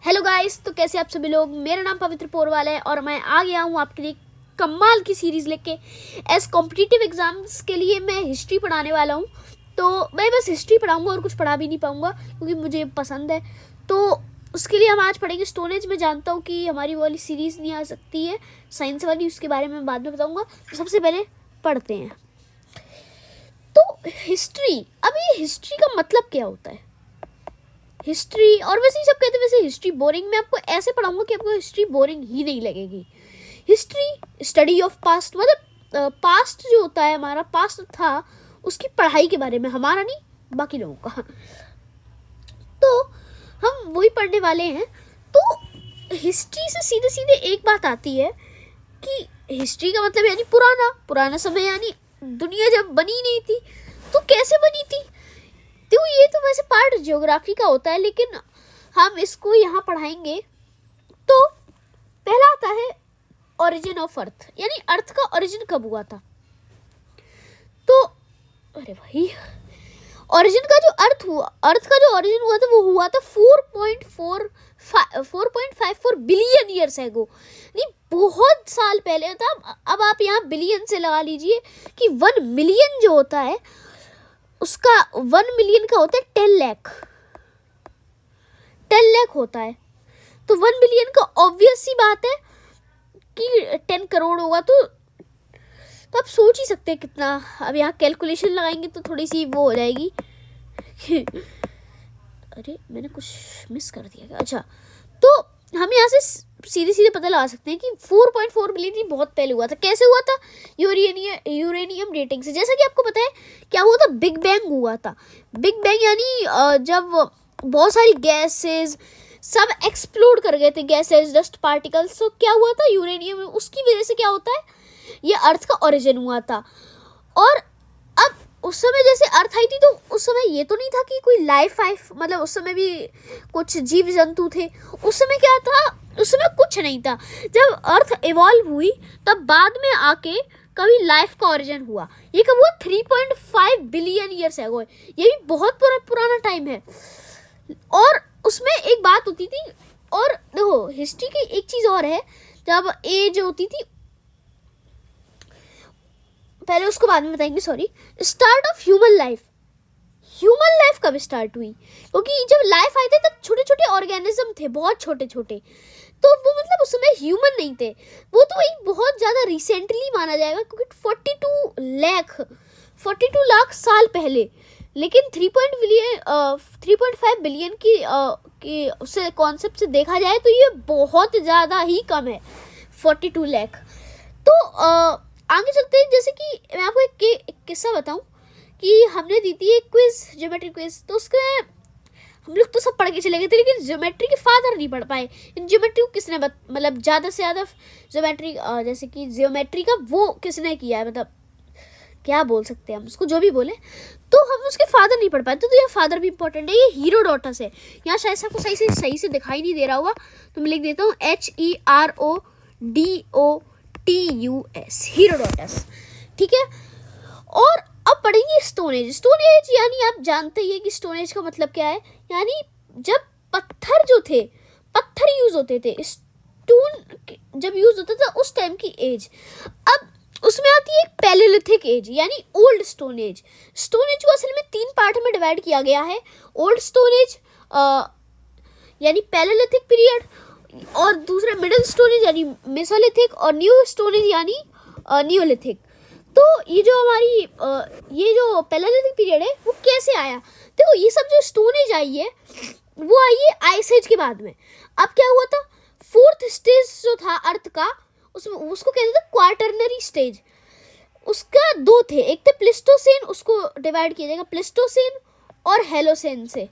Hello guys, तो कैसे आप सभी लोग। मेरा नाम पवित्र पोरवाल है और मैं आ गया हूँ आपके लिए कमाल की सीरीज़ लेके। एस कॉम्पिटिटिव एग्ज़ाम्स के लिए मैं हिस्ट्री पढ़ाने वाला हूँ। तो मैं बस हिस्ट्री पढ़ाऊँगा और कुछ पढ़ा भी नहीं पाऊँगा क्योंकि मुझे पसंद है। तो उसके लिए हम आज पढ़ेंगे स्टोन एज। मैं जानता हूँ कि हमारी वाली सीरीज़ नहीं आ सकती है साइंस वाली, उसके बारे में बाद में बताऊँगा। तो सबसे पहले पढ़ते हैं। तो हिस्ट्री, अब ये हिस्ट्री का मतलब क्या होता है? हिस्ट्री, और वैसे ही सब कहते हैं वैसे हिस्ट्री बोरिंग। मैं आपको ऐसे पढ़ाऊंगा कि आपको हिस्ट्री बोरिंग ही नहीं लगेगी। हिस्ट्री स्टडी ऑफ पास्ट, मतलब पास्ट जो होता है, हमारा पास्ट था उसकी पढ़ाई के बारे में, हमारा नहीं बाकी लोगों का। तो हम वही पढ़ने वाले हैं। तो हिस्ट्री से सीधे सीधे एक बात आती है कि हिस्ट्री का मतलब यानी पुराना समय, यानी दुनिया जब बनी नहीं थी तो कैसे बनी थी। तो ये तो वैसे पार्ट ज्योग्राफी का होता है, लेकिन हम इसको यहाँ पढ़ाएंगे। तो पहला आता है ओरिजिन ऑफ अर्थ, यानी अर्थ का ओरिजिन कब हुआ था। तो अरे भाई, ओरिजिन का जो अर्थ का जो ओरिजिन हुआ था वो हुआ था 4.54 बिलियन ईयर्स एगो, यानी बहुत साल पहले था। अब आप यहाँ बिलियन से लगा लीजिए कि 1 मिलियन जो होता है उसका 1 मिलियन का होता है 10 लाख होता है। तो 1 मिलियन का ऑब्वियस सी बात है कि 10 करोड़ होगा। तो आप सोच ही सकते हैं कितना। अब यहाँ कैलकुलेशन लगाएंगे तो थोड़ी सी वो हो जाएगी। अरे मैंने कुछ मिस कर दिया क्या? अच्छा, तो हम यहाँ से सीधे पता लगा सकते हैं कि 4.4 बिलियन बहुत पहले हुआ था। कैसे हुआ था? यूरेनियम डेटिंग से। जैसा कि आपको पता है क्या हुआ था, बिग बैंग हुआ था। बिग बैंग यानी जब बहुत सारी गैसेस सब एक्सप्लोड कर गए थे, गैसेस, डस्ट पार्टिकल्स। तो क्या हुआ था, यूरेनियम, उसकी वजह से क्या होता है, ये अर्थ का ओरिजिन हुआ था। और अब उस समय जैसे अर्थ आई थी तो उस समय ये तो नहीं था कि कोई लाइफ मतलब उस समय भी कुछ जीव जंतु थे। उस समय क्या था, उस समय कुछ नहीं था। जब अर्थ इवॉल्व हुई तब बाद में आके कभी लाइफ का ओरिजिन हुआ। ये कब हुआ? 3.5 बिलियन ईयर्स एगो। ये भी बहुत पुराना टाइम है। और उसमें एक बात होती थी, और देखो हिस्ट्री की एक चीज़ और है, जब एज होती थी, पहले उसको बाद में बताएंगे। Sorry, start of human life कब स्टार्ट हुई? क्योंकि जब लाइफ आए थे तब छोटे छोटे ऑर्गेनिज्म थे, बहुत छोटे छोटे। तो वो मतलब उस समय ह्यूमन नहीं थे। वो तो एक बहुत ज़्यादा रिसेंटली माना जाएगा, क्योंकि 42 लाख साल पहले। लेकिन 3.5 बिलियन की उससे कॉन्सेप्ट से देखा जाए तो ये बहुत ज़्यादा ही कम है, 42 लाख। तो आगे चलते हैं। जैसे कि मैं आपको एक किस्सा बताऊं कि हमने दी थी एक क्विज, ज्योमेट्री क्विज। तो उसके हम लोग तो सब पढ़ के चले गए थे, लेकिन ज्योमेट्री के फादर नहीं पढ़ पाए। इन ज्योमेट्री को किसने मतलब ज़्यादा से ज़्यादा ज्योमेट्री, जैसे कि ज्योमेट्री का वो किसने किया है, मतलब क्या बोल सकते हैं हम उसको, जो भी बोले। तो हम उसके फादर नहीं पढ़ पाए। तो ये फादर भी इंपॉर्टेंट है। ये हीरोडोटस है। यहाँ शायद से आपको सही से दिखाई नहीं दे रहा होगा, तो मैं लिख देता हूँ HERODOTUS, हीरोडोटस। ठीक है। और अब पढ़ेंगे स्टोन एज। यानी आप जानते ही है कि स्टोन एज का मतलब क्या है। यानी जब पत्थर यूज होते थे, स्टोन जब यूज होता था उस टाइम की एज। अब उसमें आती है एक पैलेलिथिक एज, यानी old stone age. Stone age को असल में 3 पार्ट में डिवाइड किया गया है। ओल्ड स्टोन एज यानी पैलेलिथिक पीरियड, और दूसरा मिडिल स्टोन एज यानी मेसोलिथिक, और न्यू स्टोन एज यानी नियोलिथिक। तो ये जो हमारी ये जो पैलेलिथिक पीरियड है वो कैसे आया? देखो ये सब जो स्टोन एज आई है वो आई है आइस एज के बाद में। अब क्या हुआ था, 4th स्टेज जो था अर्थ का, उसको कहते थे क्वार्टरनरी स्टेज। उसका 2 थे, एक थे प्लिस्टोसेन, उसको डिवाइड किया जाएगा प्लिस्टोसेन और हेलोसेन से।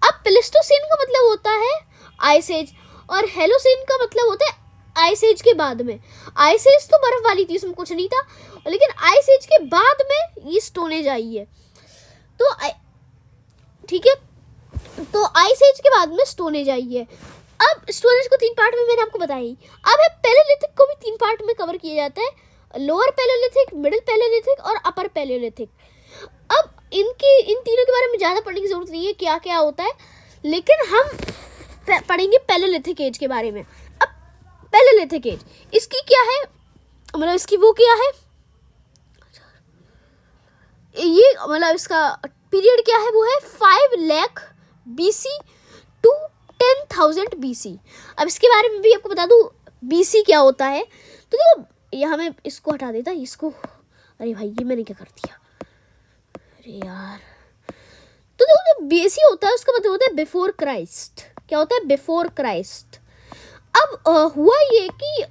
अब प्लिस्टोसेन का मतलब होता है आइस एज, और हेलोसेन का मतलब होता है आइस एज के बाद में। आइस एज तो बर्फ वाली थी, उसमें कुछ नहीं था, लेकिन आइस एज के बाद में ये स्टोन एज आई है। तो ठीक है, तो आइस एज के बाद में स्टोन एज आई है। अब स्टोन एज को 3 पार्ट में मैंने आपको बताई। अब है पैलेलिथिक को भी 3 पार्ट में कवर किया जाता है, लोअर पैलेलिथिक, मिडिल पैलेलिथिक और अपर पैलेलिथिक। अब इन तीनों के बारे में ज़्यादा पढ़ने की जरूरत नहीं है क्या क्या होता है, लेकिन हम पढ़ेंगे पैलेलिथिक एज के बारे में। अब पैलेलिथिक एज इसकी क्या है, मतलब इसकी वो क्या है, ये मतलब इसका पीरियड क्या है, वो है 5 लाख BC टू 10,000 BC। अब इसके बारे में भी आपको बता दूं BC क्या होता है। तो देखो यहाँ मैं इसको हटा देता, इसको, अरे भाई ये मैंने क्या कर दिया, अरे यार। तो देखो जो BC होता है उसका मतलब होता है बिफोर क्राइस्ट। क्या होता है, बिफोर क्राइस्ट। अब हुआ ये कि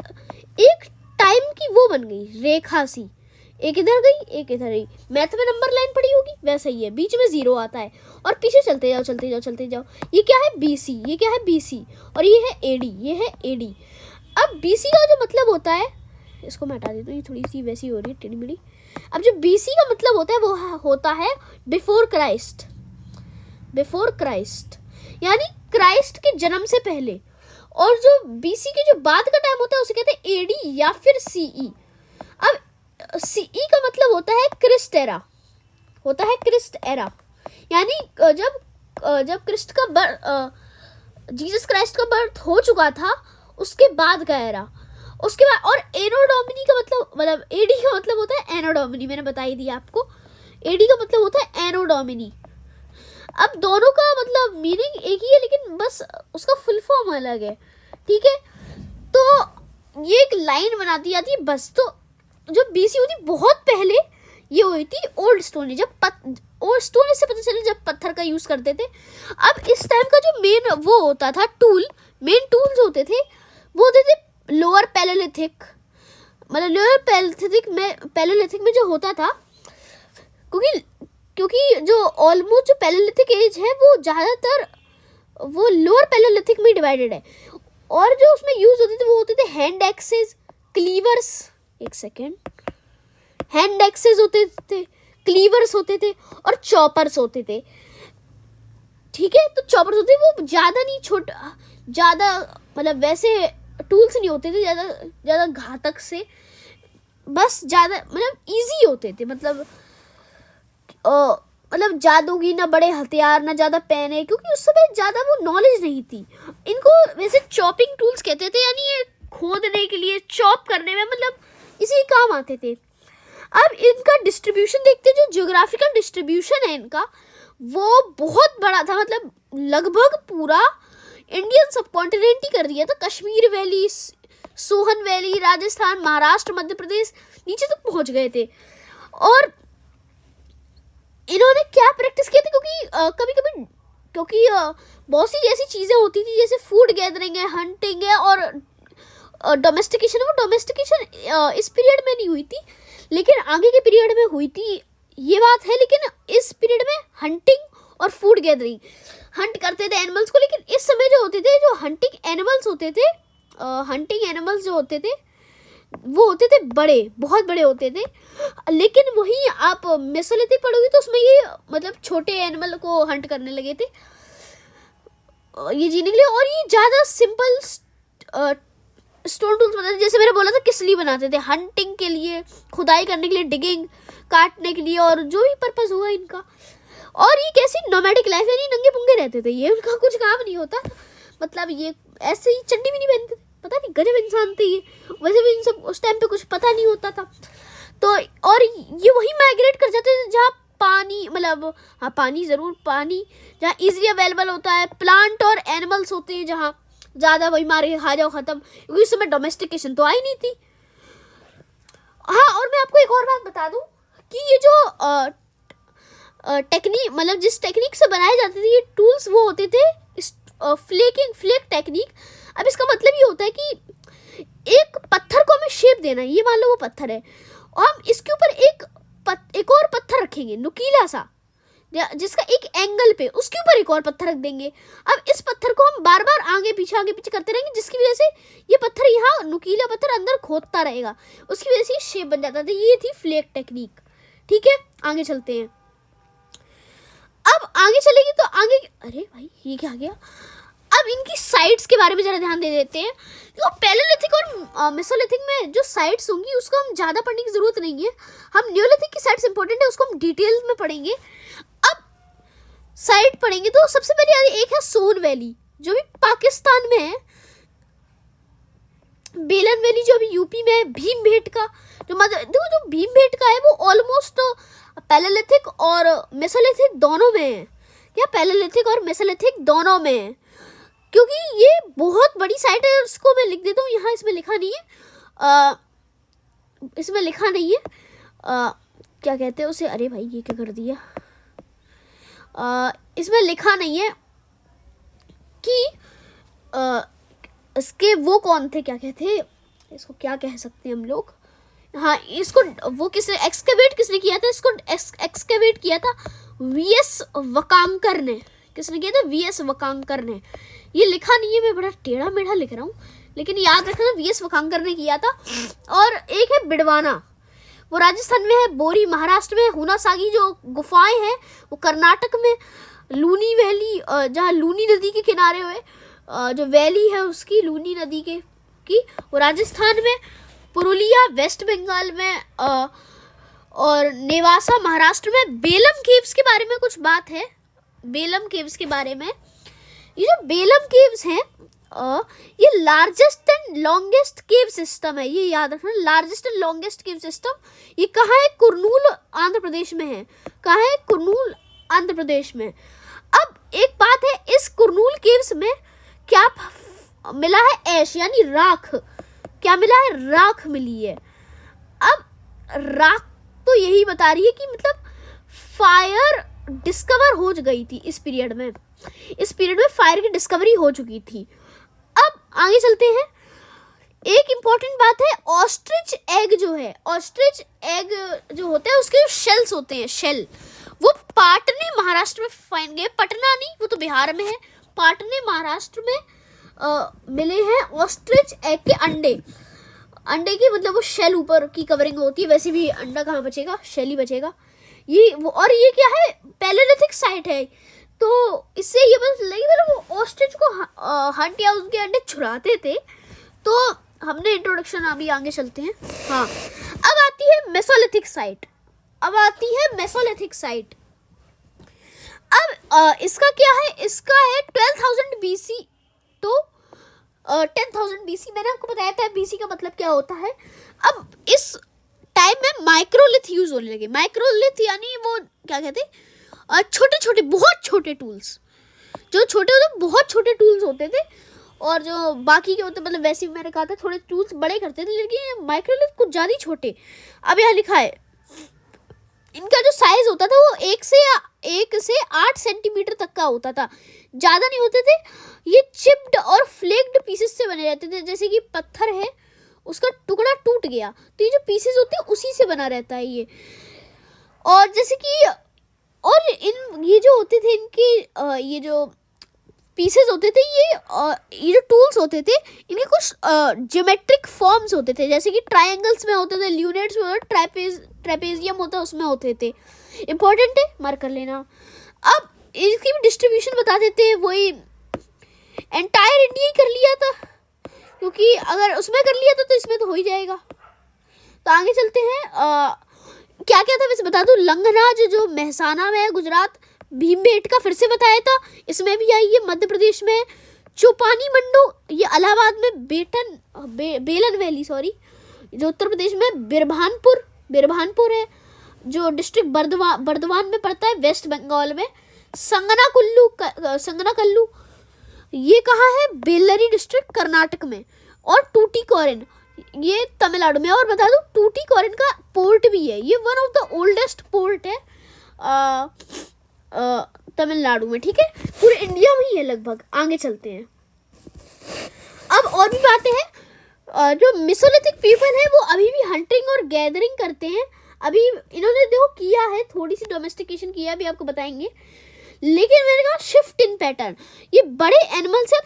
एक टाइम की वो बन गई रेखा सी, एक इधर गई एक इधर गई। मैथ में नंबर लाइन पड़ी होगी वैसा ही है, बीच में 0 आता है और पीछे चलते जाओ चलते जाओ चलते जाओ। ये क्या है BC, ये क्या है BC और ये है AD, ये है AD। अब BC का जो मतलब होता है, इसको मैं हटा देता हूँ, ये थोड़ी सी वैसी हो रही है टेढ़ी मेढ़ी। अब जो BC का मतलब होता है वो होता है बिफोर क्राइस्ट, बिफोर क्राइस्ट यानी क्राइस्ट के जन्म से पहले। और जो BC के जो बाद का टाइम होता है उसे कहते हैं AD या फिर CE। अब CE का मतलब होता है क्रिस्ट एरा, होता है क्रिस्ट एरा, यानी जब क्रिस्ट का बर्थ, जीसस क्राइस्ट का बर्थ हो चुका था उसके बाद का एरा, उसके बाद। और एनो डोमिनी का मतलब AD का मतलब होता है एनो डोमिनी, मैंने बता ही दिया आपको। AD का मतलब होता है एनो डोमिनी। अब दोनों का मतलब मीनिंग एक ही है लेकिन बस उसका फुल फॉर्म अलग है, ठीक है। तो ये एक लाइन बनाती जाती है बस। तो जो BC हुई थी बहुत पहले, ये हुई थी ओल्ड स्टोन एज। जब ओल्ड स्टोन एज से पता चले जब पत्थर का यूज करते थे। अब इस टाइम का जो मेन वो होता था टूल, मेन टूल्स होते थे वो होते थे लोअर पैलेलिथिक। मतलब लोअर पैलेलिथिक में जो होता था, क्योंकि जो ऑलमोस्ट जो पैलेलिथिक एज है वो ज़्यादातर वो लोअर पैलेलिथिक में डिवाइडेड है। और जो उसमें यूज होते थे वो होते थे हैंड एक्सेस, क्लीवर्स, एक सेकेंड, हैंड एक्सेस होते थे, क्लीवर्स होते थे और चॉपर्स होते थे, ठीक है। तो चॉपर्स होते थे वो ज़्यादा नहीं, छोटा ज़्यादा मतलब वैसे टूल्स नहीं होते थे ज़्यादा घातक से, बस ज़्यादा मतलब इजी होते थे। मतलब जादूगी ना बड़े हथियार ना ज़्यादा पहने, क्योंकि उस समय ज़्यादा वो नॉलेज नहीं थी। इनको वैसे चॉपिंग टूल्स कहते थे, यानी ये खोदने के लिए, चॉप करने में मतलब इसी काम आते थे। अब इनका डिस्ट्रीब्यूशन देखते हैं, जो ज्योग्राफिकल डिस्ट्रीब्यूशन है इनका वो बहुत बड़ा था। मतलब लगभग पूरा इंडियन सब कॉन्टिनेंट ही कर दिया था। कश्मीर वैली, सोहन वैली, राजस्थान, महाराष्ट्र, मध्य प्रदेश नीचे तक पहुंच गए थे। और इन्होंने क्या प्रैक्टिस किया था, क्योंकि बहुत सी ऐसी चीज़ें होती थी जैसे फूड गैदरिंग है, हंटिंग है और डोमेस्टिकेशन है। वो डोमेस्टिकेशन इस पीरियड में नहीं हुई थी लेकिन आगे के पीरियड में हुई थी, ये बात है। लेकिन इस पीरियड में हंटिंग और फूड गैदरिंग, हंट करते थे एनिमल्स को। लेकिन इस समय जो होते थे, जो हंटिंग एनिमल्स होते थे, जो होते थे वो होते थे बड़े, बहुत बड़े होते थे। लेकिन वहीं आप मेसोलिथिक पढ़ोगे तो उसमें ये मतलब छोटे एनिमल को हंट करने लगे थे ये जीने के लिए। और ये ज़्यादा सिंपल स्टोन टूल्स बनाते थे, जैसे मैंने बोला था किसली बनाते थे, हंटिंग के लिए, खुदाई करने के लिए, डिगिंग, काटने के लिए और जो भी पर्पस हुआ इनका। और ये कैसी नोमैडिक लाइफ, यानी नंगे पुंगे रहते थे, ये उनका कुछ काम नहीं होता। मतलब ये ऐसे ही चड्डी भी नहीं पहनते थे, पता नहीं गजब इंसान थे ये। वैसे भी इन सब उस टाइम पे कुछ पता नहीं होता था। तो और ये वही माइग्रेट कर जाते थे जहाँ पानी, मतलब हाँ पानी ज़रूर, पानी जहाँ इजीली अवेलेबल होता है, प्लांट और एनिमल्स होते हैं जहाँ ज़्यादा, वही मारे खा जाओ ख़त्म, क्योंकि उस समय डोमेस्टिकेशन तो आई नहीं थी। हाँ, और मैं आपको एक और बात बता दूँ कि ये जो टेक्निक, मतलब जिस टेक्निक से बनाए जाते थे ये टूल्स, वो होते थे फ्लेक टेक्निक। अब इसका मतलब ये होता है कि एक पत्थर को हमें शेप देना है, ये मान लो वो पत्थर है और हम इसके ऊपर एक और पत्थर रखेंगे नुकीला सा, जिसका एक एंगल पे, उसके ऊपर एक और पत्थर रख देंगे। अब इस पत्थर को हम बार बार आगे पीछे करते रहेंगे, जिसकी वजह से ये पत्थर, यहाँ नुकीला पत्थर अंदर खोदता रहेगा, उसकी वजह से ये शेप बन जाता था। ये थी फ्लेक टेक्निक, ठीक है। आगे चलते हैं, अब आगे चलेगी तो आगे, अरे भाई ये क्या आ गया। अब इनकी साइट्स के बारे में जरा ध्यान दे देते हैं। तो पैलेलिथिक और मेसोलिथिक में जो साइट्स होंगी उसको हम ज़्यादा पढ़ने की ज़रूरत नहीं है, हम न्योलिथिक की साइट्स इंपॉर्टेंट है, उसको हम डिटेल में पढ़ेंगे। अब साइट पढ़ेंगे तो सबसे पहले एक है सोन वैली। जो भी पाकिस्तान में है, बेलन वैली जो अभी यूपी में है, भीमबेटका जो भीमबेटका है वो ऑलमोस्ट पैलेलिथिक और मेसोलिथिक दोनों में है, या पैलेलिथिक और मेसोलिथिक दोनों में है, क्योंकि ये बहुत बड़ी साइट है। इसको मैं लिख देता हूँ यहाँ, इसमें लिखा नहीं है, क्या कहते हैं उसे, अरे भाई ये क्या कर दिया, इसमें लिखा नहीं है कि इसके वो कौन थे, क्या कहते हैं इसको, क्या कह सकते हैं हम लोग, हाँ इसको वो एक्सकेवेट किसने किया था, इसको एक्सकेवेट किया था वीएस वकांकर ने। किसने किया था? वीएस वकांकर ने। ये लिखा नहीं है, मैं बड़ा टेढ़ा मेढ़ा लिख रहा हूँ, लेकिन याद रखना वीएस वकांकर ने किया था। और एक है बिडवाना, वो राजस्थान में है, बोरी महाराष्ट्र में, हुनासागी जो गुफाएं हैं वो कर्नाटक में, लूनी वैली जहाँ लूनी नदी के किनारे हुए जो वैली है उसकी, लूनी नदी की वो राजस्थान में, पुरुलिया वेस्ट बंगाल में, और नेवासा महाराष्ट्र में। बेलम केव्स के बारे में कुछ बात है, बेलम केव्स के बारे में। ये जो बेलम केव्स हैं ये largest and longest cave system है, ये याद रखना, largest and longest cave system. ये कहाँ है? कुरनूल आंध्र प्रदेश में है। कहाँ है? कुरनूल आंध्र प्रदेश में। अब एक बात है, इस कुरनूल केव्स में क्या मिला है? ऐश यानी राख। क्या मिला है? राख मिली है। अब राख तो यही बता रही है कि मतलब फायर डिस्कवर हो गई थी इस पीरियड में, फायर की डिस्कवरी हो चुकी थी। अब आगे चलते हैं। एक इम्पॉर्टेंट बात है, ऑस्ट्रिच एग जो है, ऑस्ट्रिच एग जो होते हैं उसके जो शेल्स होते हैं, शेल, वो पाटने महाराष्ट्र में पाएंगे। पटना नहीं, वो तो बिहार में है। पाटने महाराष्ट्र में मिले हैं ऑस्ट्रिच एग के अंडे की, मतलब वो शेल ऊपर की कवरिंग होती है, वैसे भी अंडा कहाँ बचेगा, शेल ही बचेगा। ये वो, और ये क्या है? पैलेलिथिक साइट है। तो इससे ये पता चला कि मतलब वो ऑस्ट्रिच को हंट या उनके अंडे छुड़ाते थे। तो हमने इंट्रोडक्शन, अभी आगे चलते हैं। हाँ, अब आती है मेसोलिथिक साइट। अब इसका क्या है? इसका है 12,000 BC तो 10,000 BC। मैंने आपको बताया था BC का मतलब क्या होता है। अब इस टाइम में माइक्रोलिथ यूज होने लगे। माइक्रोलिथ यानी वो क्या कहते हैं? छोटे छोटे, बहुत छोटे टूल्स, जो छोटे होते, बहुत छोटे टूल्स होते थे, और जो बाकी के होते, मतलब वैसे भी मैंने कहा था थोड़े टूल्स बड़े करते थे, लेकिन माइक्रोलिथ कुछ ज़्यादा ही छोटे। अब यहाँ लिखा है इनका जो साइज होता था वो 1 से 8 सेंटीमीटर तक का होता था, ज़्यादा नहीं होते थे। ये चिप्ड और फ्लेक्ड पीसेस से बने रहते थे। जैसे कि पत्थर है, उसका टुकड़ा टूट गया तो ये जो पीसेस होते हैं उसी से बना रहता है ये। और जैसे कि और ये जो होते थे इनके ये जो पीसेस होते थे, ये जो टूल्स होते थे, इनके कुछ ज्योमेट्रिक फॉर्म्स होते थे। जैसे कि ट्रायंगल्स में होते थे, ल्यूनेट्स में, ट्रेपेजियम होता है उसमें होते थे। इंपॉर्टेंट है, मार्क कर लेना। अब इसकी भी डिस्ट्रीब्यूशन बता देते हैं। वही एंटायर इंडिया ही कर लिया था, क्योंकि अगर उसमें कर लिया था तो इसमें तो हो ही जाएगा। तो आगे चलते हैं। क्या क्या था वैसे बता दूं। लंगनाज जो मेहसाना में है, गुजरात। भीमबेटका फिर से बताया था, इसमें भी आई है, मध्य प्रदेश में। चौपानी मंडो ये इलाहाबाद में। बेलन वैली जो उत्तर प्रदेश में। बिरभानपुर है जो डिस्ट्रिक्ट बर्दवान में पड़ता है, वेस्ट बंगाल में। संगनाकल्लू ये कहाँ है? बेल्लरी डिस्ट्रिक्ट, कर्नाटक में। और टूटीकोरिन ये तमिलनाडु में। और बता दूं, टूटीकोरिन का पोर्ट भी है, ये one of the oldest port है तमिलनाडु में। ठीक है, पूरे इंडिया में ही है लगभग। आगे चलते हैं। अब और भी बातें हैं। जो मेसोलिथिक पीपल है वो अभी भी हंटिंग और गैदरिंग करते हैं। अभी इन्होंने देखो किया है, थोड़ी सी डोमेस्टिकेशन किया, भी आपको बताएंगे। लेकिन मैंने कहा शिफ्ट इन पैटर्न, ये बड़े एनिमल से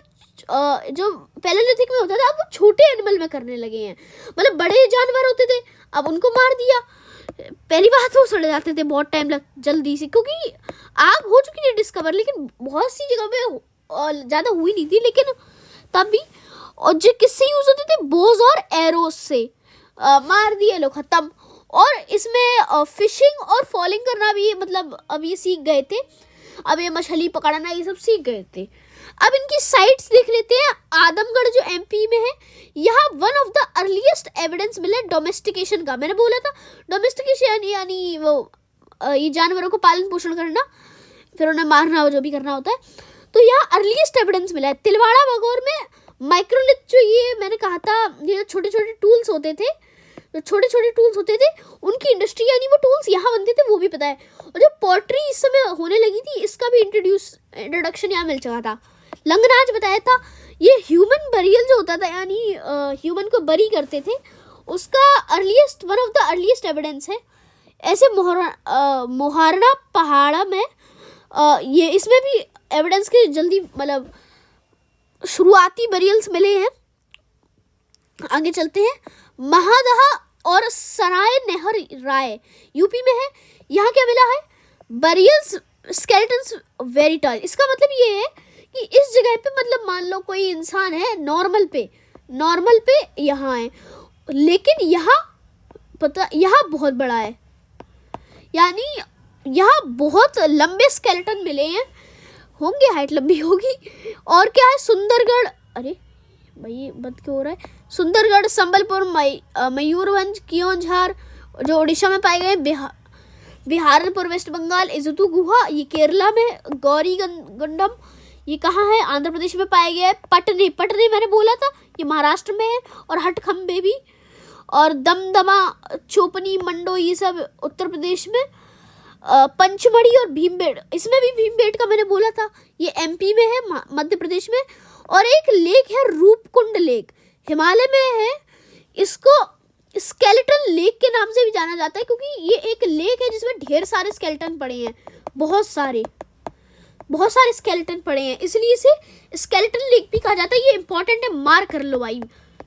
जो पैलेलिथिक में होता था अब वो छोटे एनिमल में करने लगे हैं। मतलब बड़े जानवर होते थे, अब उनको मार दिया। पहली बात वो सड़ जाते थे बहुत टाइम जल्दी से, क्योंकि आग हो चुकी थी डिस्कवर, लेकिन बहुत सी जगह पे ज़्यादा हुई नहीं थी। लेकिन तब भी, और जो किससे यूज होते थे? बोज और एरोस से मार दिए लोग, खत्म। और इसमें फिशिंग और फॉलिंग करना भी, मतलब अब ये सीख गए थे। अब ये मछली पकड़ना ये सब सीख गए थे। अब इनकी साइट्स देख लेते हैं। आदमगढ़ जो एमपी में है, यहाँ one of the earliest evidence मिला डोमेस्टिकेशन का। मैंने बोला था डोमेस्टिकेशन यानी वो ये जानवरों को पालन पोषण करना, फिर उन्हें मारना, जो भी करना होता है। तो यहाँ अर्लीस्ट एविडेंस मिला है। तिलवाड़ा भगौर में माइक्रोलिथ, जो ये मैंने कहा था, ये छोटे छोटे टूल्स होते थे, जो छोटे छोटे टूल्स होते थे उनकी इंडस्ट्री, यानी वो टूल्स यहाँ बनते थे, वो भी पता है। और जो पॉटरी इस समय होने लगी थी, इसका भी इंट्रोडक्शन यहाँ मिल चुका था। लंगनाज बताया था, ये ह्यूमन बरियल जो होता था, यानी ह्यूमन को बरी करते थे, उसका earliest, one of the earliest evidence है। ऐसे मोहारणा पहाड़ा में ये इसमें भी एविडेंस के जल्दी मतलब शुरुआती बरियल्स मिले हैं। आगे चलते हैं। महादहा और सराय नेहर राय यूपी में है। यहाँ क्या मिला है? Burials skeletons very tall. इसका मतलब ये है कि इस जगह पे, मतलब मान लो कोई इंसान है नॉर्मल पे यहाँ है, लेकिन यहाँ बहुत बड़ा है, यानी यहाँ बहुत लंबे स्केलेटन मिले हैं, होंगे, हाइट लंबी होगी। और क्या है? सुंदरगढ़, अरे भाई बंद क्यों हो रहा है? सुंदरगढ़, संबलपुर, मयूरभंज, कियोंझार जो उड़ीसा में पाए गए, बिहारपुर वेस्ट बंगाल, इजुतु गुहा ये केरला में, गौरी गंडम ये कहाँ है? आंध्र प्रदेश में पाए गए। पटने मैंने बोला था ये महाराष्ट्र में है, और हटखंबे भी, और दमदमा, चोपनी, मंडो ये सब उत्तर प्रदेश में। पंचमढ़ी और भीमबेट, इसमें भी भीमबेट का मैंने बोला था, ये एमपी में है, मध्य प्रदेश में। और एक लेक है रूपकुंड लेक, हिमालय में है। इसको स्केलेटन लेक के नाम से भी जाना जाता है, क्योंकि ये एक लेक है जिसमें ढेर सारे स्केलेटन पड़े हैं, बहुत सारे स्केलेटन पड़े हैं, इसलिए इसे स्केलेटन लेक भी कहा जाता है। ये इंपॉर्टेंट है, मार्क कर लो भाई,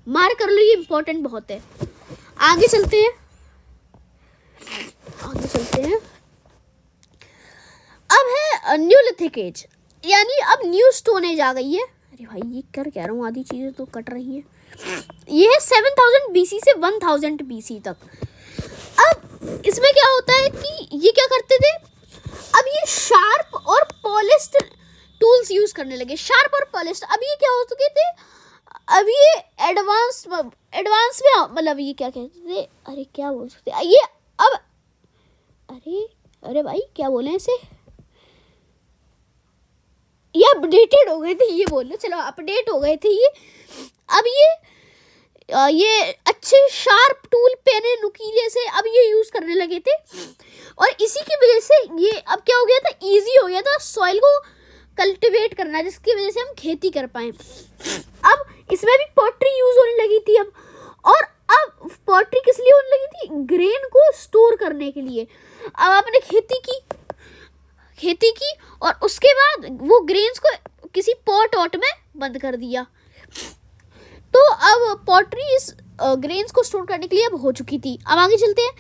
मार्क कर लो, ये इंपॉर्टेंट बहुत है। आगे चलते हैं। अब है न्यूलिथिक एज, यानी अब न्यू स्टोन एज आ गई है। अरे भाई ये कर कह रहा हूँ, आधी चीज़ें तो कट रही हैं। ये है 7000 BC से 1000 BC तक। अब इसमें क्या होता है कि ये क्या करते थे, अब ये शार्प और पॉलिश्ड टूल्स यूज करने लगे। शार्प और पॉलिश्ड, अब ये क्या हो चुके थे, अब ये एडवांस में, मतलब ये क्या कहते थे, अरे क्या बोल सकते ये अब, अरे भाई क्या बोले इसे, ये अपडेटेड हो गए थे, ये बोल लो, चलो अपडेट हो गए थे ये। अब ये अच्छे शार्प टूल, पेने नुकीले से अब ये यूज करने लगे थे, और इसी की वजह से ये अब क्या हो गया था, इजी हो गया था सॉइल को कल्टीवेट करना, जिसकी वजह से हम खेती कर पाए। अब इसमें भी पॉटरी यूज होने लगी थी और अब पॉटरी किस लिए होने लगी थी? ग्रेन को स्टोर करने के लिए। अब आपने खेती की और उसके बाद वो ग्रेन्स को किसी पॉट में बंद कर दिया, तो अब पॉटरी इस ग्रेन्स को स्टोर करने के लिए अब हो चुकी थी। अब आगे चलते हैं।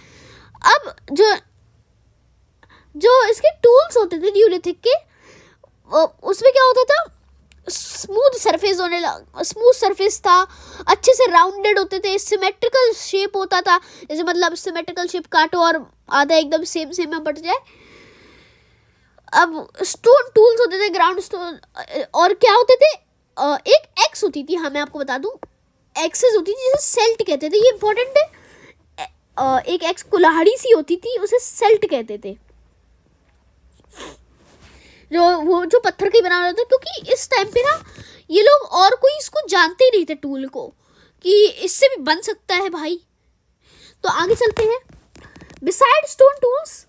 अब जो इसके टूल्स होते थे न्यूलिथिक के, उसमें क्या होता था, स्मूथ सरफेस था, अच्छे से राउंडेड होते थे, सिमेट्रिकल शेप होता था, जैसे मतलब सिमेट्रिकल शेप काटो और आधा एकदम सेम में बट जाए। अब स्टोन टूल्स होते थे, ग्राउंड स्टोन, और क्या होते थे, एक एक्स होती थी, हाँ मैं आपको बता दूं, एक्सेस होती थी जिसे सेल्ट कहते थे, ये इंपॉर्टेंट है। एक एक्स कुल्हाड़ी सी होती थी, उसे सेल्ट कहते थे, जो पत्थर का ही बना होता था, क्योंकि इस टाइम पे ना ये लोग और कोई इसको जानते ही नहीं थे टूल को, कि इससे भी बन सकता है भाई। तो आगे चलते हैं। बिसाइड स्टोन टूल्स,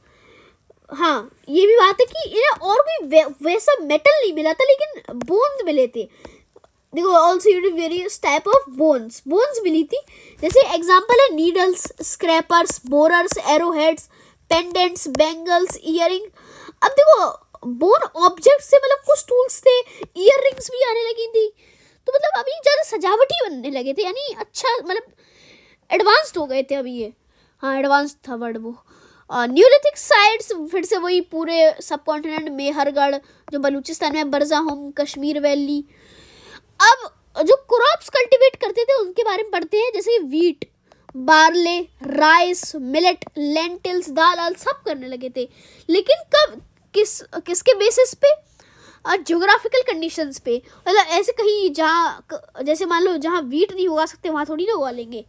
हाँ ये भी बात है कि इन्हें और कोई वैसा मेटल नहीं मिला था, लेकिन बोन्स मिले थे। देखो also various type of bones मिली थी, जैसे एग्जांपल है needles, scrapers, borers, arrowheads, pendants, bangles, earring. अब देखो बोन ऑब्जेक्ट से मतलब कुछ टूल्स थे, ईयर रिंग्स भी आने लगी थी, तो मतलब अभी ज़्यादा सजावटी बनने लगे थे, यानी अच्छा मतलब एडवांस्ड हो गए थे अभी ये, हाँ एडवांस था वर्ड वो। न्यूलिथिक साइट्स फिर से वही पूरे सब कॉन्टिनेंट, मेहरगढ़ जो बलूचिस्तान में, बरज़ाहोम, कश्मीर वैली। अब जो क्रॉप्स कल्टीवेट करते थे उनके बारे में पढ़ते हैं, जैसे wheat, barley, rice, millet, lentils, दाल सब करने लगे थे, लेकिन कब किसके बेसिस पे? ज्योग्राफिकल कंडीशंस पे, मतलब ऐसे कहीं जहाँ जैसे मान लो जहाँ वीट नहीं उगा सकते वहाँ थोड़ी ना उगा लेंगे।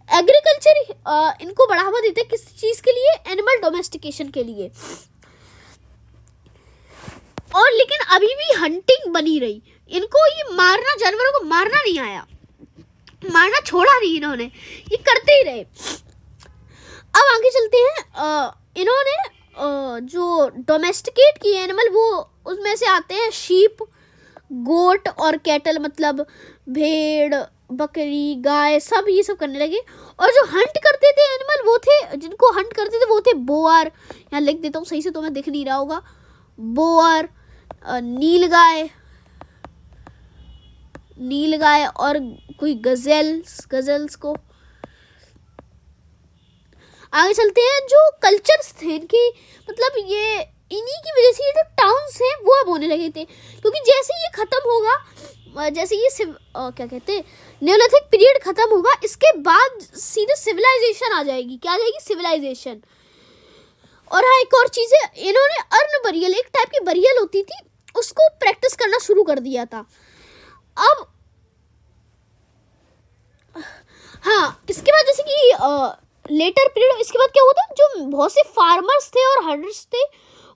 एग्रीकल्चर इनको बढ़ावा देते हैं किस चीज़ के लिए, एनिमल डोमेस्टिकेशन के लिए। और लेकिन अभी भी हंटिंग बनी रही, इनको ये मारना, जानवरों को मारना नहीं आया, मारना छोड़ा नहीं इन्होंने, ये करते ही रहे। अब आगे चलते हैं। इन्होंने जो डोमेस्टिकेट किए एनिमल, वो उसमें से आते हैं शीप, गोट और कैटल, मतलब भेड़, बकरी, गाय, सब ये सब करने लगे। और जो हंट करते थे एनिमल, वो थे, जिनको हंट करते थे वो थे बोअर, यहाँ लिख देता हूँ सही से, तुम्हें दिख नहीं रहा होगा, बोअर, नीलगाय और कोई गजल्स को। आगे चलते हैं। जो कल्चर्स थे इनके, मतलब ये इन्हीं की वजह से ये जो टाउन्स हैं वो अब होने लगे थे, क्योंकि जैसे ये खत्म होगा, जैसे ये क्या कहते हैं, न्योलिथिक पीरियड खत्म होगा, इसके बाद सीधे सिविलाइजेशन आ जाएगी। क्या आ जाएगी? सिविलाइजेशन। और हाँ, एक और चीज़ है, इन्होंने अर्न बरियल, एक टाइप की बरियल होती थी, उसको प्रैक्टिस करना शुरू कर दिया था। अब हाँ, इसके बाद जैसे कि लेटर पीरियड, इसके बाद क्या होता है, जो बहुत से फार्मर्स थे और हंटर्स थे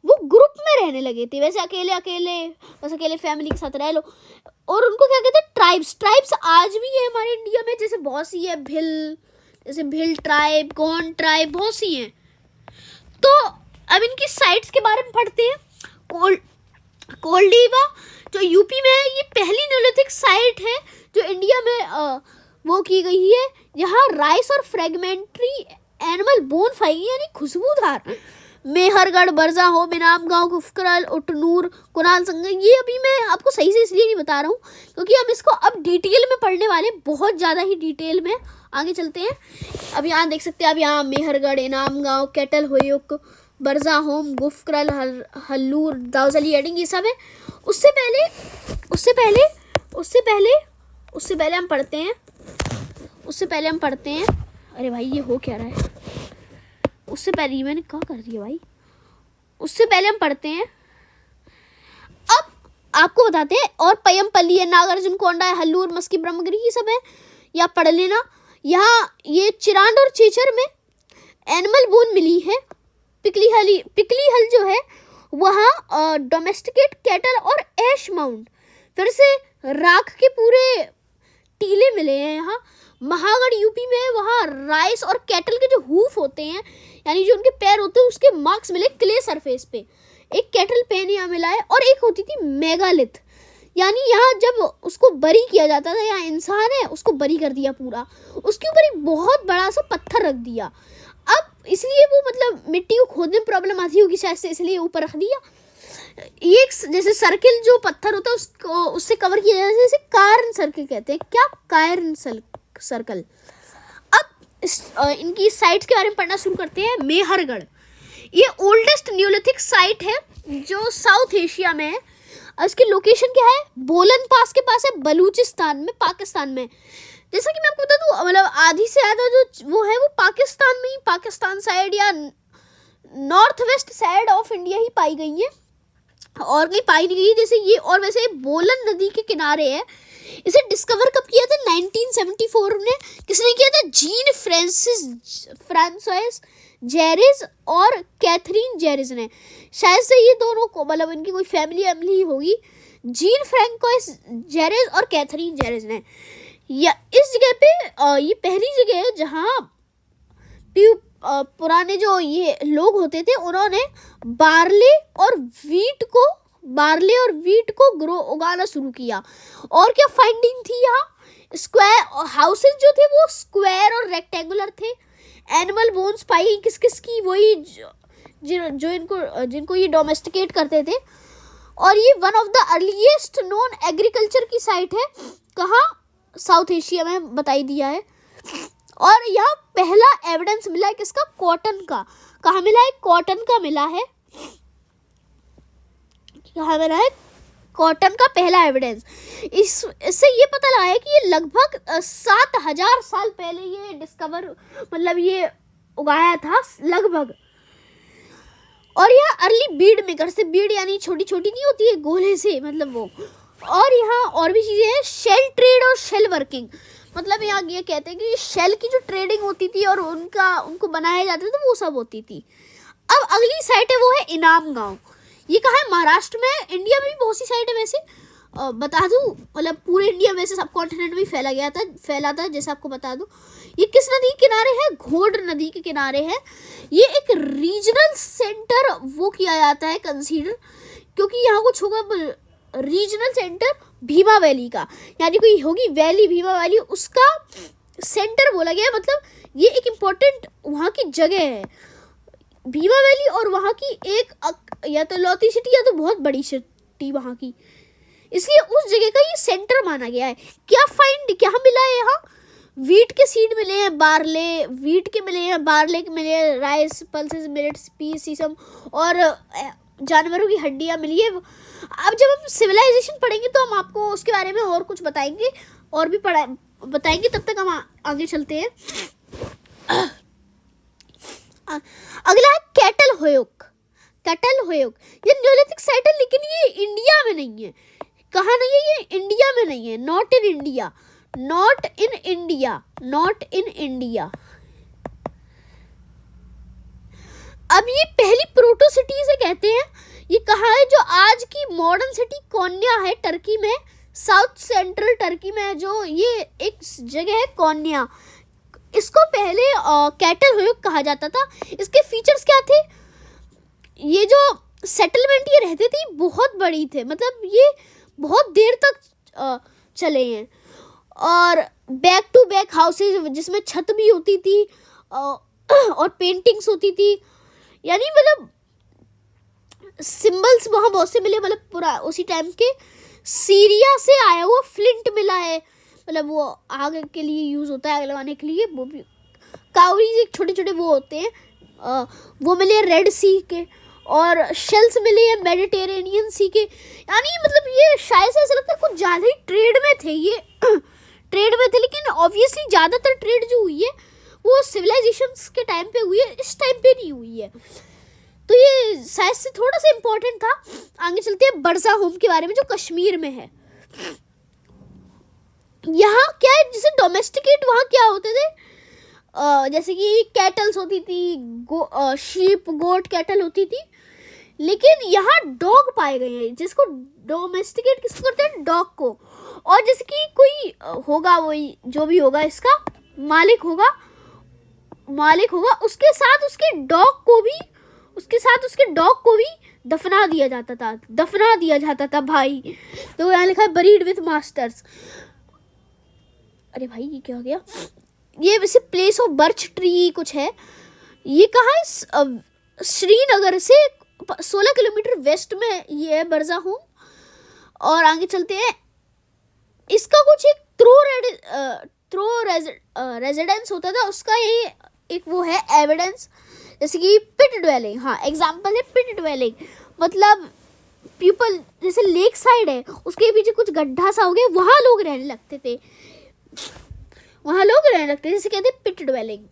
वो ग्रुप में रहने लगे थे, वैसे अकेले फैमिली के साथ रह लो। और उनको क्या कहते हैं? ट्राइब्स आज भी है हमारे इंडिया में, जैसे बहुत सी है, भिल ट्राइब, गोंड ट्राइब, बहुत सी हैं। तो अब इनकी साइट्स के बारे में पढ़ते हैं। कोल्डिवा जो यूपी में है, ये पहली न्योलिथिक साइट है जो इंडिया में वो की गई है। यहाँ राइस और फ्रेगमेंट्री एनिमल बोन पाई गई, यानी खुशबूदार। मेहरगढ़, बरजा हो, बिनाम गांव, गुफकरल, उटनूर, कुनाल संग, ये अभी मैं आपको सही से इसलिए नहीं बता रहा हूँ क्योंकि हम इसको अब डिटेल में पढ़ने वाले, बहुत ज़्यादा ही डिटेल में। आगे चलते हैं। अब यहाँ देख सकते हैं, अब यहाँ मेहरगढ़, इनाम गांव, कैटल होयुक, बरजा होम, गुफकरल, हल्लूर, दाउजली एडिंग, ये सब है। उससे पहले हम पढ़ते हैं। अरे भाई, ये हो क्या रहा है? उससे पहले मैंने क्या कर दिया भाई? उससे पहले हम पढ़ते हैं। अब आपको बताते हैं, और पयमपल्ली है, नागार्जुन कोंडा है, हल्लूर, मस्की, ब्रह्मगिरी, ये सब है, या पढ़ लेना। यहाँ ये चिरांड और चेचर में एनिमल बोन मिली है। पिकली हल जो है वहाँ डोमेस्टिकेट कैटल और ऐश माउंट, फिर से राख के पूरे टीले मिले हैं। यहाँ महागढ़ यूपी में, वहाँ राइस और कैटल के जो हूफ होते हैं, यानी जो उनके पैर होते हैं, उसके मार्क्स मिले क्ले सरफेस पे। एक कैटल पेन यहाँ मिला है, और एक होती थी मेगालिथ, यानी यहाँ जब उसको बरी किया जाता था, यहाँ इंसान है उसको बरी कर दिया पूरा, उसके ऊपर एक बहुत बड़ा सा पत्थर रख दिया। अब इसलिए वो, मतलब मिट्टी को खोदने में प्रॉब्लम आती होगी शायद से, इसलिए ऊपर रख दिया। ये जैसे सर्किल जो पत्थर होता है उसको उससे कवर किया जाता है, जैसे कायर्न सर्किल कहते हैं। क्या? कायर्न सर्कल। अब इनकी साइट्स के बारे में पढ़ना शुरू करते हैं। मेहरगढ़, ये ओल्डेस्ट न्योलिथिक साइट है जो साउथ एशिया में है। इसकी लोकेशन क्या है? बोलन पास के पास है, बलूचिस्तान में, पाकिस्तान में। जैसा कि मैं आपको बता दूं, मतलब आधी से ज़्यादा जो वो है वो पाकिस्तान में ही, पाकिस्तान साइड या north west side of India ही पाई गई है, और कहीं पाई नहीं गई। जैसे ये, और वैसे बोलन नदी के किनारे है। इसे डिस्कवर कब किया था? 1974 में। किसने किया था? जीन फ्रांसोइस जेरिस और कैथरीन जेरिस ने। शायद से ये दोनों को, मतलब इनकी कोई फैमिली होगी, जीन फ्रांकोइस जेरिस और कैथरीन जेरिस ने। या इस जगह पे ये पहली जगह है जहाँ पुराने जो ये लोग होते थे, उन्होंने बार्ले और वीट को उगाना शुरू किया। और क्या फाइंडिंग थी? यहाँ स्क्वायर हाउसेस जो थे वो स्क्वायर और रेक्टेंगुलर थे। एनिमल बोन्स पाई किस की? वही जिनको ये डोमेस्टिकेट करते थे। और ये one of the earliest known agriculture की साइट है। कहाँ? साउथ एशिया में बताई दिया है। और यहाँ पहला एविडेंस मिला है किसका? कॉटन का। कहाँ मिला है? कॉटन का मिला है। कहाँ मिला है? कॉटन का पहला एविडेंस। इससे ये पता लगा है कि ये लगभग 7000 साल पहले ये डिस्कवर, मतलब ये उगाया था लगभग। और यहाँ अर्ली बीड मेकर से, बीड यानी छोटी छोटी नहीं होती है गोले से, मतलब वो। और यहाँ और भी चीज़ें हैं, शेल ट्रेड और शेल वर्किंग, मतलब यहाँ ये कहते हैं कि शेल की जो ट्रेडिंग होती थी और उनको बनाया जाता था वो सब होती थी। अब अगली साइट है वो है इनाम गांव। ये कहाँ है? महाराष्ट्र में। इंडिया में भी बहुत सी साइट है वैसे, बता दूं, मतलब पूरे इंडिया में से सब कॉन्टिनेंट में फैला था जैसे आपको बता दूं। ये किस नदी के किनारे है? घोड़ नदी के किनारे है। ये एक रीजनल सेंटर वो किया जाता है कंसीडर, क्योंकि यहाँ कुछ होगा रीजनल सेंटर भीमा वैली का, यानी कोई होगी वैली भीमा वैली, उसका सेंटर बोला गया। मतलब ये एक इम्पोर्टेंट वहाँ की जगह है भीमा वैली, और वहाँ की एक या तो लौती सिटी या तो बहुत बड़ी सिटी वहाँ की, इसलिए उस जगह का ये सेंटर माना गया है। क्या मिला है यहाँ? वीट के सीड मिले हैं, वीट के मिले हैं, बार्ले के मिले हैं, राइस, पल्सेस, मिलेट्स, पीस, सीसम और जानवरों की हड्डियाँ मिली है। अब जब हम सिविलाइजेशन पढ़ेंगे तो हम आपको उसके बारे में और कुछ बताएंगे, और भी बताएंगे। तब तक हम आगे चलते हैं। अगला है कैटल होयोक। ये न्योलिथिक साइट है, लेकिन ये इंडिया में नहीं है। कहाँ नहीं है? ये इंडिया में नहीं है। Not in India. अब ये पहली प्रोटो सिटी से कहते हैं। ये कहाँ है? जो आज की मॉडर्न सिटी कोन्या है, टर्की में, साउथ सेंट्रल टर्की में जो ये एक जगह है कोन्या। इसको पहले कैटल होयोक कहा जाता था। इसके फीचर्स क्या थे? ये जो सेटलमेंट ये रहते थे बहुत बड़ी थे, मतलब ये बहुत देर तक चले हैं। और बैक टू बैक हाउसेज जिसमें छत भी होती थी और पेंटिंग्स होती थी, यानी मतलब सिंबल्स वहाँ बहुत से मिले, मतलब पूरा उसी टाइम के। सीरिया से आया हुआ फ्लिंट मिला है, मतलब वो आग के लिए यूज़ होता है, आग लगाने के लिए। वो भी काउरीज एक छोटे छोटे वो होते हैं, वो मिले रेड सी के। और शेल्स मिले हैं मेडिटेरेनियन सी के, यानी मतलब ये शायद से ऐसा लगता है कुछ ज़्यादा ही ट्रेड में थे ये लेकिन ऑब्वियसली ज़्यादातर ट्रेड जो हुई है वो सिविलाइजेशंस के टाइम पे हुई है, इस टाइम पे नहीं हुई है। तो ये शायद से थोड़ा सा इम्पोर्टेंट था। आगे चलते हैं बर्जा होम के बारे में, जो कश्मीर में है। यहाँ क्या है, जैसे डोमेस्टिकेट वहाँ क्या होते थे, जैसे कि कैटल्स होती थी, शीप, गोट, कैटल होती थी। लेकिन यहाँ डॉग पाए गए हैं, जिसको डोमेस्टिकेट किसको करते हैं? डॉग को। और जैसे कि कोई होगा, वही जो भी होगा इसका मालिक होगा, उसके साथ उसके डॉग को भी दफना दिया जाता था भाई। तो यहाँ लिखा है बरीड विथ मास्टर्स। अरे भाई ये क्या हो गया? ये वैसे प्लेस ऑफ बर्च ट्री कुछ है। ये कहाँ है? श्रीनगर से 16 किलोमीटर वेस्ट में ये है बर्जा होम। और आगे चलते हैं, इसका कुछ एक थ्रो रेजिडेंस होता था, उसका ये एक वो है एविडेंस, जैसे कि पिट ड्वेलिंग। हाँ, एग्जाम्पल है पिट ड्वेलिंग, मतलब पीपल जैसे लेक साइड है, उसके पीछे कुछ गड्ढा सा हो गया, वहाँ लोग रहने लगते थे, जैसे कहते हैं पिट ड्वेलिंग।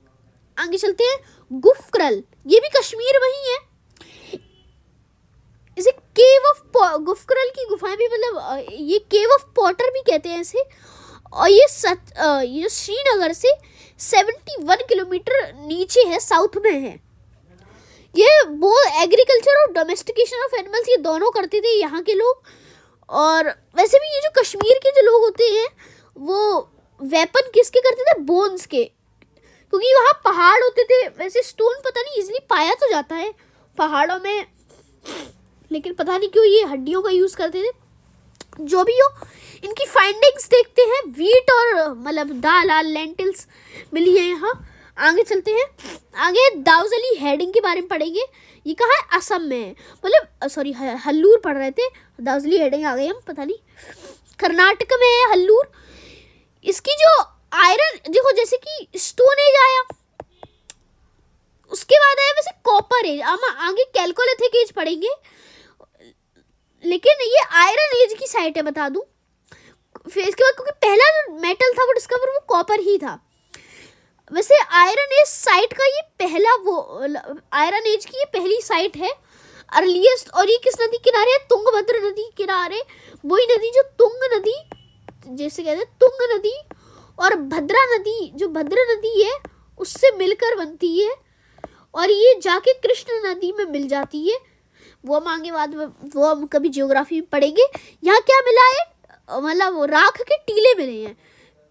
आगे चलते हैं, गुफक्रल, ये भी कश्मीर में ही है। इसे केव ऑफ गुफक्रल की गुफाएं भी, मतलब ये केव ऑफ पॉटर भी कहते हैं इसे। और ये श्रीनगर से 71 किलोमीटर नीचे है, साउथ में है। ये वो एग्रीकल्चर और डोमेस्टिकेशन ऑफ एनिमल्स ये दोनों करते थे यहाँ के लोग। और वैसे भी ये जो कश्मीर के जो लोग होते हैं वो वेपन किसके करते थे? बोन्स के, क्योंकि वहाँ पहाड़ होते थे। वैसे स्टोन पता नहीं इजीली पाया तो जाता है पहाड़ों में, लेकिन पता नहीं क्यों ये हड्डियों का यूज़ करते थे। जो भी हो, इनकी फाइंडिंग्स देखते हैं। वीट और मतलब दाल लेंटिल्स मिली है यहाँ। आगे चलते हैं, आगे दाऊजली हेडिंग के बारे में पढ़ेंगे। ये कहाँ है? असम में है, मतलब सॉरी हल्लूर पढ़ रहे थे, दाऊजली हेडिंग आ गई हम, पता नहीं। कर्नाटक में है हल्लूर। इसकी जो आयरन देखो, जैसे कि स्टोन एज आया, उसके बाद आया वैसे कॉपर एज, हम आगे कैलकोलिथिक एज पढ़ेंगे, लेकिन ये आयरन एज की साइट है, बता दूं। फिर इसके बाद क्योंकि पहला जो मेटल था वो डिस्कवर वो कॉपर ही था। वैसे आयरन एज साइट का ये पहला वो आयरन एज की ये पहली साइट है अर्लीस्ट, और ये किस नदी किनारे है? तुंगभद्र नदी किनारे, वही नदी जो तुंग नदी जैसे कहते हैं तुंग नदी और भद्रा नदी, जो भद्र नदी है उससे मिलकर बनती है और ये जाके कृष्ण नदी में मिल जाती है। वो हम आगे बाद में, वो हम कभी ज्योग्राफी में पढ़ेंगे। यहाँ क्या मिला है? मतलब राख के टीले मिले हैं,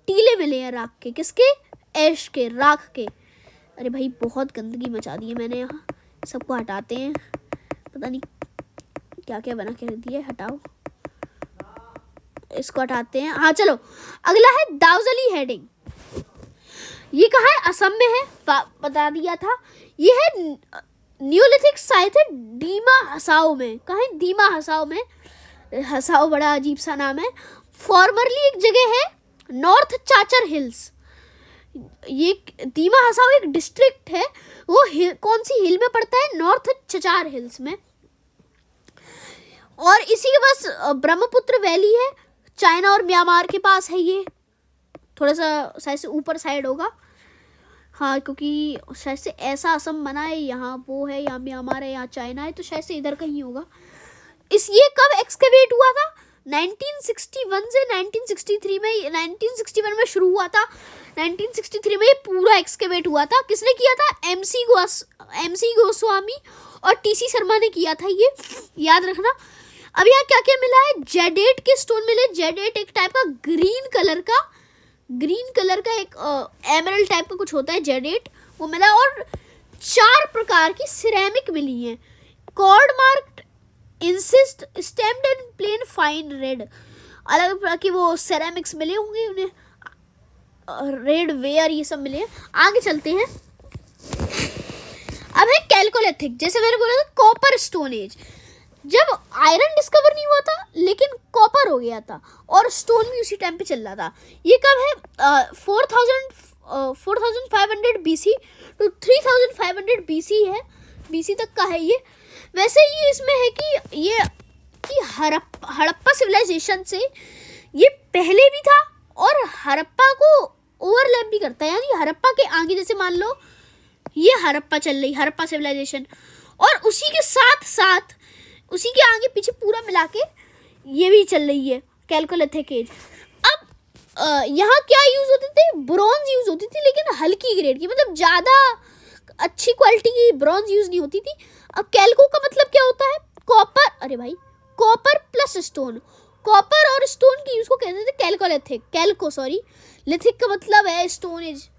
टीले मिले हैं राख के, किसके? ऐश के, राख के। अरे भाई बहुत गंदगी मचा दी है मैंने यहाँ, सबको हटाते हैं, पता नहीं क्या क्या बना के दिया है, हटाओ इसको, हटाते हैं। हाँ चलो, अगला है दाउजली हेडिंग। ये कहाँ है? असम में है, बता दिया था। ये है न्यूलिथिक साइट है दीमा हसाओ में। कहाँ है? दीमा हसाओ में। हसाओ बड़ा अजीब सा नाम है। फॉर्मरली एक जगह है नॉर्थ चाचर हिल्स। ये दीमा हसाओ एक डिस्ट्रिक्ट है, वो कौन सी हिल में पड़ता है? नॉर्थ चचार हिल्स में। और इसी के पास ब्रह्मपुत्र वैली है, चाइना और म्यांमार के पास है। ये थोड़ा सा शायद से ऊपर साइड होगा, हाँ, क्योंकि शायद से ऐसा असम बना है, यहाँ वो है, यहाँ म्यांमार है, यहाँ चाइना है, तो शायद से इधर कहीं होगा। ये कब एक्सकेवेट हुआ था? 1961 से 1963 में, 1961 में शुरू हुआ था, 1963 में ये पूरा एक्सकेवेट हुआ था। किसने किया था? MC गोस्वामी और TC शर्मा ने किया था, ये याद रखना। अब यहाँ क्या क्या मिला है? जेडेट के स्टोन मिले। जेडेट एक टाइप का ग्रीन कलर का एक एमरल्ड टाइप का कुछ होता है, जेडेट, वो मिला। और 4 प्रकार की सिरेमिक मिली हैं, cord marked, insist, stemmed and plain fine red. अलग प्रकार की वो सिरेमिक्स मिले होंगे उन्हें, रेड वेयर, ये सब मिले हैं। आगे चलते हैं। अब है कैलकोलिथिक, जैसे मैंने बोला था कॉपर स्टोन एज। जब आयरन डिस्कवर नहीं हुआ था लेकिन कॉपर हो गया था और स्टोन भी उसी टाइम पे चल रहा था। ये कब है? 4500 BC टू 3500 BC है, BC तक का है ये। वैसे ये इसमें है कि हड़प्पा सिविलाइजेशन से ये पहले भी था और हड़प्पा को ओवरलैप भी करता है, यानी हड़प्पा के आगे, जैसे मान लो ये हड़प्पा चल रही, हड़प्पा सिविलाइजेशन, और उसी के साथ साथ उसी के आगे पीछे पूरा मिला के ये भी चल रही है, कैलकोलिथिक एज। अब यहाँ क्या यूज़ होते थे? ब्रॉन्ज यूज़ होती थी, लेकिन हल्की ग्रेड की, मतलब ज़्यादा अच्छी क्वालिटी की ब्रॉन्ज यूज़ नहीं होती थी। अब कैल्को का मतलब क्या होता है? कॉपर, अरे भाई कॉपर प्लस स्टोन, कॉपर और स्टोन की यूज़ को कहते थे कैल्को, लिथिक का मतलब है स्टोनेज।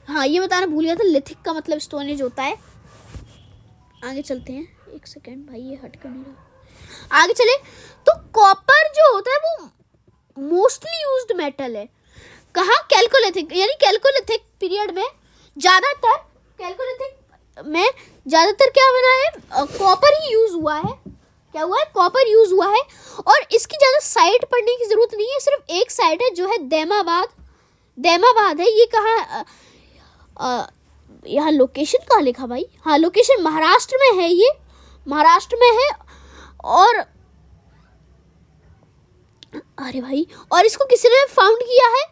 हाँ, ये बताना भूल गया था, लिथिक का मतलब स्टोनेज होता है। आगे चलते हैं, एक सेकेंड भाई, ये हट कर नहीं रहा। आगे चले तो कॉपर जो होता है वो मोस्टली यूज्ड मेटल है। कहाँ? कैलकोलिथिक, यानी कैलकोलिथिक पीरियड में ज़्यादातर, कैलकोलिथिक में ज़्यादातर क्या बना है? कॉपर ही यूज़ हुआ है। क्या हुआ है? कॉपर यूज़ हुआ है। और इसकी ज़्यादा साइट पढ़ने की ज़रूरत नहीं है, सिर्फ एक साइट है जो है दैमाबाद है। ये कहाँ? यहाँ लोकेशन कहाँ लिखा भाई? हाँ, लोकेशन महाराष्ट्र में है, ये महाराष्ट्र में है। और अरे भाई, और इसको किसने फाउंड किया है?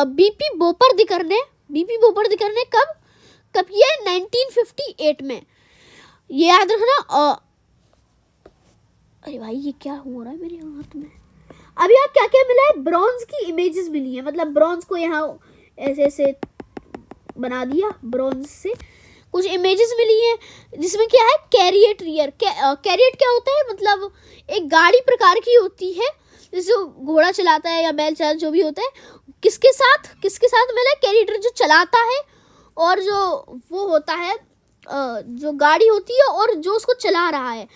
बीपी बोपरदिकर ने कब किया है? 1958 में, ये याद रखना। अरे भाई ये क्या हो रहा है मेरे हाथ में? अब यहाँ क्या क्या मिला है? ब्रॉन्ज की इमेजेस मिली है, मतलब ब्रॉन्ज को यहाँ ऐसे ऐसे बना दिया, ब्रॉन्ज से कुछ इमेजेस मिली हैं, जिसमें क्या है? Chariot rear. कैरियट क्या होता है? मतलब एक गाड़ी प्रकार की होती है, जैसे घोड़ा चलाता है या बैल चलाता, जो भी होता है। किसके साथ मिला है? कैरियर जो चलाता है और जो वो होता है, जो गाड़ी होती है और जो उसको चला रहा है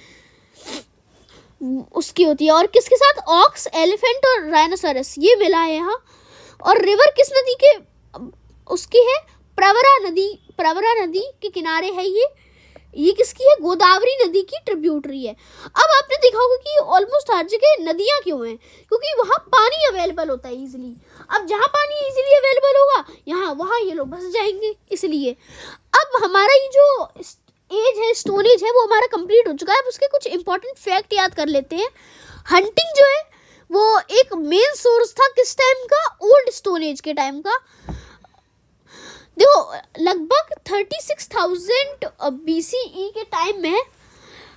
उसकी होती है। और किसके साथ? ऑक्स, एलिफेंट और राइनोसरस, ये मिला है यहाँ। और रिवर किस नदी के उसकी है? प्रवरा नदी के किनारे है ये किसकी है? गोदावरी नदी की ट्रिब्यूटरी है। अब आपने देखा होगा कि ऑलमोस्ट हर जगह नदियाँ क्यों हैं? क्योंकि वहाँ पानी अवेलेबल होता है इजीली। अब जहाँ पानी इजीली अवेलेबल होगा वहाँ ये लोग बस जाएंगे, इसलिए। अब हमारा ये जो एज है, स्टोन एज है, वो हमारा कंप्लीट हो चुका है। अब उसके कुछ इंपॉर्टेंट फैक्ट याद कर लेते हैं। हंटिंग जो है वो एक मेन सोर्स था किस टाइम का? ओल्ड स्टोन एज के टाइम का। देखो लगभग 36,000 BCE के टाइम में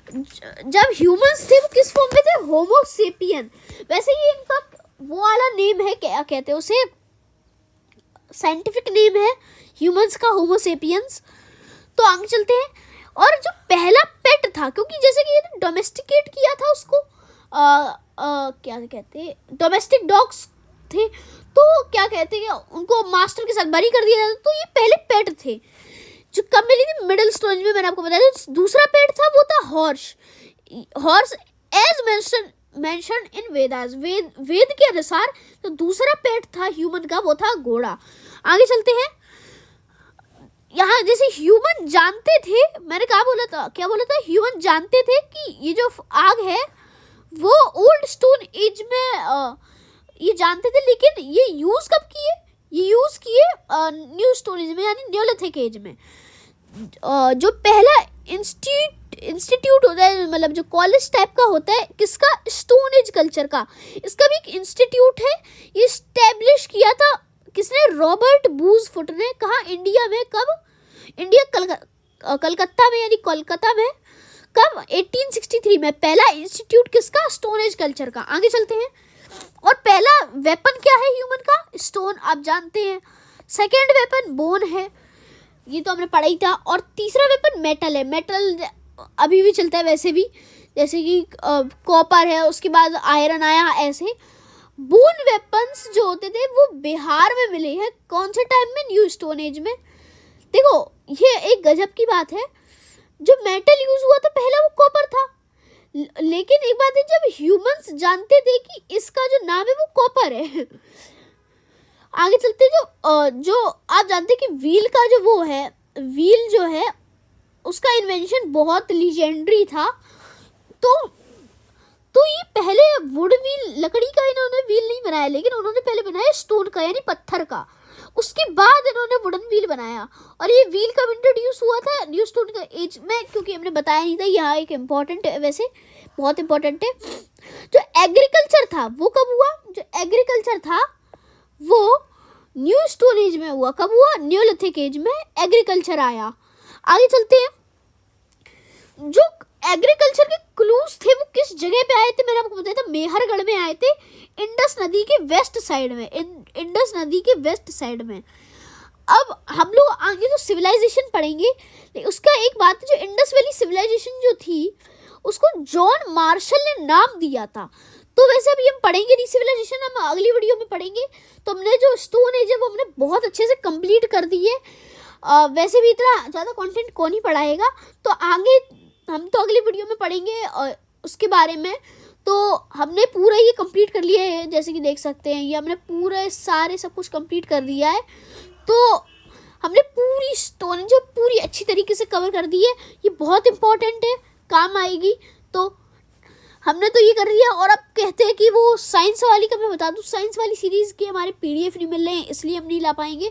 जब ह्यूमंस थे वो किस फॉर्म में थे, होमो सेपियन। वैसे ये इनका वो वाला नेम है, क्या कहते हैं उसे, साइंटिफिक नेम है ह्यूमंस का, होमो सेपियंस। तो आगे चलते हैं। और जो पहला पेट था, क्योंकि जैसे कि डोमेस्टिकेट किया था उसको, क्या कहते हैं, डोमेस्टिक डॉग्स थे, तो क्या कहते हैं उनको मास्टर के साथ बरी कर दिया जाता, तो ये पहले पेट थे। जो कब मिली थी, मिडिल स्टोरेज में, मैंने आपको बताया। दूसरा पेट था वो था horse. Horse as mention in Vedas, Veda के अनुसार तो दूसरा पेट था ह्यूमन का वो था घोड़ा। आगे चलते हैं। यहाँ जैसे ह्यूमन जानते थे, मैंने क्या बोला था, ह्यूमन जानते थे कि ये जो आग है वो ओल्ड स्टोन एज में ये जानते थे, लेकिन ये यूज कब किए, ये यूज किए न्यू स्टोन एज में, यानी न्योलिथिक एज में। जो पहला इंस्टीट्यूट होता है, मतलब जो कॉलेज टाइप का होता है किसका, स्टोन एज कल्चर का, इसका भी एक इंस्टीट्यूट है। ये स्टैब्लिश किया था किसने, रॉबर्ट बूजफुट ने। कहा, इंडिया में। कब, इंडिया कलकत्ता में, यानी कोलकाता में। कब, 1863 में। पहला इंस्टीट्यूट किसका, स्टोन एज कल्चर का। आगे चलते हैं। और पहला वेपन क्या है ह्यूमन का, स्टोन, आप जानते हैं। सेकेंड वेपन बोन है, ये तो हमने पढ़ा ही था। और तीसरा वेपन मेटल है। मेटल अभी भी चलता है वैसे भी, जैसे कि कॉपर है, उसके बाद आयरन आया, ऐसे। बोन वेपन्स जो होते थे वो बिहार में मिले हैं। कौन से टाइम में, न्यू स्टोन एज में। देखो ये एक गजब की बात है, जो मेटल यूज हुआ था पहला वो कॉपर था, लेकिन एक बात है, जब ह्यूमंस जानते थे कि इसका जो नाम है वो कॉपर है। आगे चलते, जो आप जानते हैं कि व्हील का जो वो है, व्हील जो है उसका इन्वेंशन बहुत लीजेंडरी था। तो ये पहले वुड व्हील, लकड़ी का इन्होंने व्हील नहीं बनाया, लेकिन उन्होंने पहले बनाया स्टोन का, यानी पत्थर का। उसके बाद इन्होंने वुडन व्हील बनाया। और ये व्हील कब इंट्रोड्यूस हुआ था, न्यू स्टोन का एज में, क्योंकि हमने बताया नहीं था। यहाँ एक इम्पॉर्टेंट है, वैसे बहुत इम्पोर्टेंट है। जो एग्रीकल्चर था वो कब हुआ, जो एग्रीकल्चर था वो न्यू स्टोन एज में हुआ। कब हुआ, न्योलिथिक एज में एग्रीकल्चर आया। आगे चलते हैं। जो एग्रीकल्चर के क्लूज थे वो किस जगह पे आए थे, मैंने आपको बताया था, मेहरगढ़ में आए थे, इंडस नदी के वेस्ट साइड में, इंडस नदी के वेस्ट साइड में। अब हम लोग आगे जो सिविलाइजेशन पढ़ेंगे, उसका एक बात है, जो इंडस वैली सिविलाइजेशन जो थी उसको जॉन मार्शल ने नाम दिया था। तो वैसे अभी हम पढ़ेंगे नहीं सिविलाइजेशन, हम अगली वीडियो में पढ़ेंगे। तो हमने जो स्टोन एज है वो हमने बहुत अच्छे से कंप्लीट कर दी है। वैसे भी इतना ज़्यादा कंटेंट कौन ही पढ़ाएगा, तो आगे हम तो अगली वीडियो में पढ़ेंगे उसके बारे में। तो हमने पूरा ये कंप्लीट कर लिया है, जैसे कि देख सकते हैं, ये हमने पूरे सारे सब कुछ कंप्लीट कर दिया है। तो हमने पूरी स्टोन जो पूरी अच्छी तरीके से कवर कर दी है, ये बहुत इंपॉर्टेंट है, काम आएगी। तो हमने तो ये कर लिया। और अब कहते हैं कि वो साइंस वाली का मैं बता दूँ, साइंस वाली सीरीज़ के हमारे PDF नहीं मिल रहे हैं, इसलिए हम नहीं ला पाएंगे।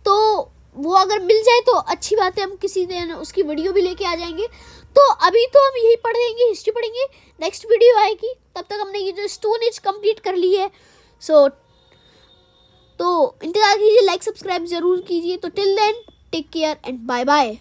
तो वो अगर मिल जाए तो अच्छी बात है, हम किसी दिन उसकी वीडियो भी लेके आ जाएंगे। तो अभी तो हम यही पढ़ेंगे, हिस्ट्री पढ़ेंगे। नेक्स्ट वीडियो आएगी, तब तक हमने ये जो स्टोन एज कंप्लीट कर ली है। तो इंतजार कीजिए, लाइक सब्सक्राइब जरूर कीजिए। तो till then take care and bye bye.